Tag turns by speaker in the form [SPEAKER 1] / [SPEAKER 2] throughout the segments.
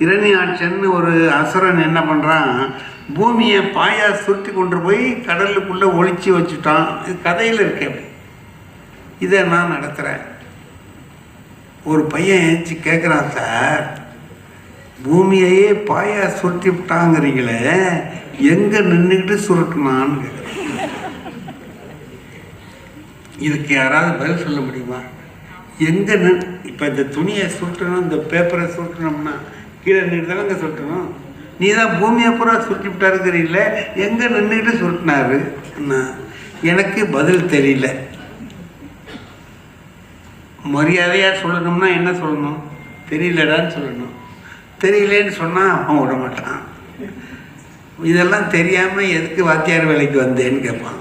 [SPEAKER 1] இரணியாட்சன்னு ஒரு அசுரன் என்ன பண்ணுறான், பூமியை பாயா சுருட்டி கொண்டு போய் கடலுக்குள்ளே ஒளிச்சு வச்சுட்டான். இது கதையில் இருக்கு. அப்படி இதை நான் நடத்துகிறேன். ஒரு பையன் ஏஞ்சி கேட்குறான், சார் பூமியையே பாயா சுருட்டி விட்டாங்கிறீங்களே, எங்கே நின்றுக்கிட்டு சுருட்டினான்னு கேட்குறேன். இதுக்கு யாராவது பதில் சொல்ல முடியுமா? எங்கே இப்போ இந்த துணியை சுருட்டணும், இந்த பேப்பரை சுருட்டணும்னா கீழே நின்று தானங்க சுருட்டணும். நீ தான் பூமியை பூரா சுருட்டி விட்டாருக்கிறீங்கள, எங்கே நின்றுக்கிட்டு சுருட்டினாரு? எனக்கு பதில் தெரியல. மரியாதையாக சொல்லணும்னா என்ன சொல்லணும்? தெரியலடான்னு சொல்லணும். தெரியலேன்னு சொன்னால் அவன் விட மாட்டான். இதெல்லாம் தெரியாமல் எதுக்கு வாத்தியார் வேலைக்கு வந்தேன்னு கேட்பான்.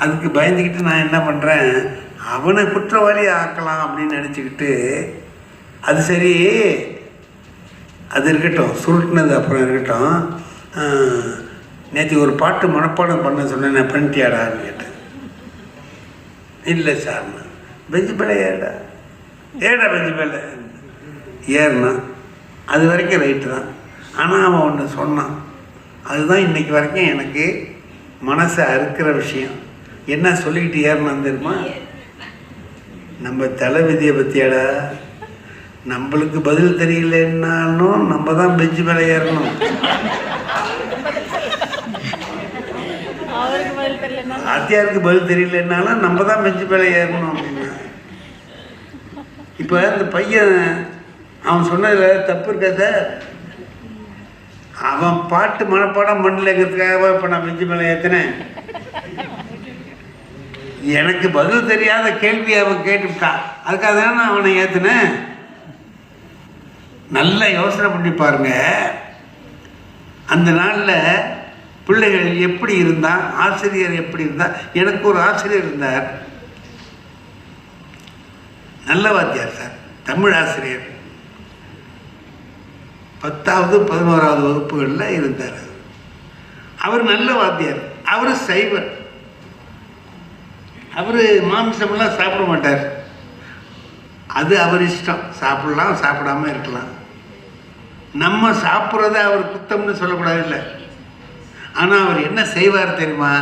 [SPEAKER 1] அதுக்கு பயந்துக்கிட்டு நான் என்ன பண்ணுறேன், அவனை குற்றவாளி ஆக்கலாம் அப்படின்னு நினச்சிக்கிட்டு, அது சரி அது இருக்கட்டும், சுருட்டினது அப்புறம் இருக்கட்டும், நேற்று ஒரு பாட்டு மனப்பாடம் பண்ண சொன்னேன், நான் பண்ணிட்டியாடான்னு கேட்டேன். இல்லை சார், பெஞ்சு மேலே ஏடா பெஞ்சு மேலே ஏறினா அது வரைக்கும் ரைட்டு தான். ஆனால் அவன் ஒன்று சொன்னான், அதுதான் இன்றைக்கி வரைக்கும் எனக்கு மனசை அறுக்கிற விஷயம். என்ன சொல்லிக்கிட்டு ஏறினான் தெரியுமா? நம்ம தலை விதியை பற்றியாடா, நம்மளுக்கு பதில் தெரியலன்னாலும் நம்ம தான் பெஞ்சு மேலே ஏறணும். வாத்தியாருக்கு பதில் தெரியலன்னாலும் நம்ம தான் பெஞ்சு மேலே ஏறணும் அப்படின்னா. இப்போ இந்த பையன் அவன் சொன்னதில் தப்பு இருக்கா சார்? அவன் பாட்டு மனப்பாடம் பண்ணலைங்கிறதுக்காக இப்போ நான் பெஞ்சு மேலே ஏற்றினேன். எனக்கு பதில் தெரியாத கேள்வி அவன் கேட்டுவிட்டான், அதுக்காக தானே நான் அவனை ஏற்றினேன். நல்ல யோசனை பண்ணி பாருங்க. அந்த நாளில் பிள்ளைகள் எப்படி இருந்தால், ஆசிரியர் எப்படி இருந்தால். எனக்கு ஒரு ஆசிரியர் இருந்தார், நல்ல வாத்தியார் சார், தமிழ் ஆசிரியர். 10வது 11வது வகுப்புகளில் இருந்தார். அவர் நல்ல வாத்தியார். அவர் சைவர். அவர் மாமிசமெல்லாம் சாப்பிட மாட்டார். அது அவர் இஷ்டம், சாப்பிடலாம் சாப்பிடாம இருக்கலாம். நம்ம சாப்பிட்றத அவர் குத்தம்னு சொல்லக்கூடாது இல்லை. ஆனால் அவர் என்ன செய்வார் தெரியுமா?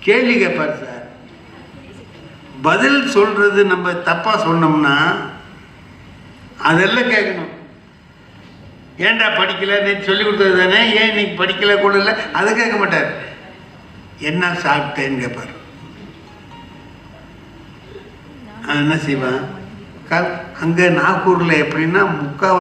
[SPEAKER 1] கேள்வி கேட்பார் சார். பதில் சொல்கிறது நம்ம தப்பாக சொன்னோம்னா அதெல்லாம் கேட்கணும். ஏன்டா படிக்கலை, நேற்று சொல்லி கொடுத்தது தானே, ஏன் இன்னைக்கு படிக்கலை கூட இல்லை, அதை கேட்க மாட்டார். என்ன சாப்பிட்டேன்னு கேட்பார். என்ன செய்வான்? அங்கே நாகூரில் எப்படின்னா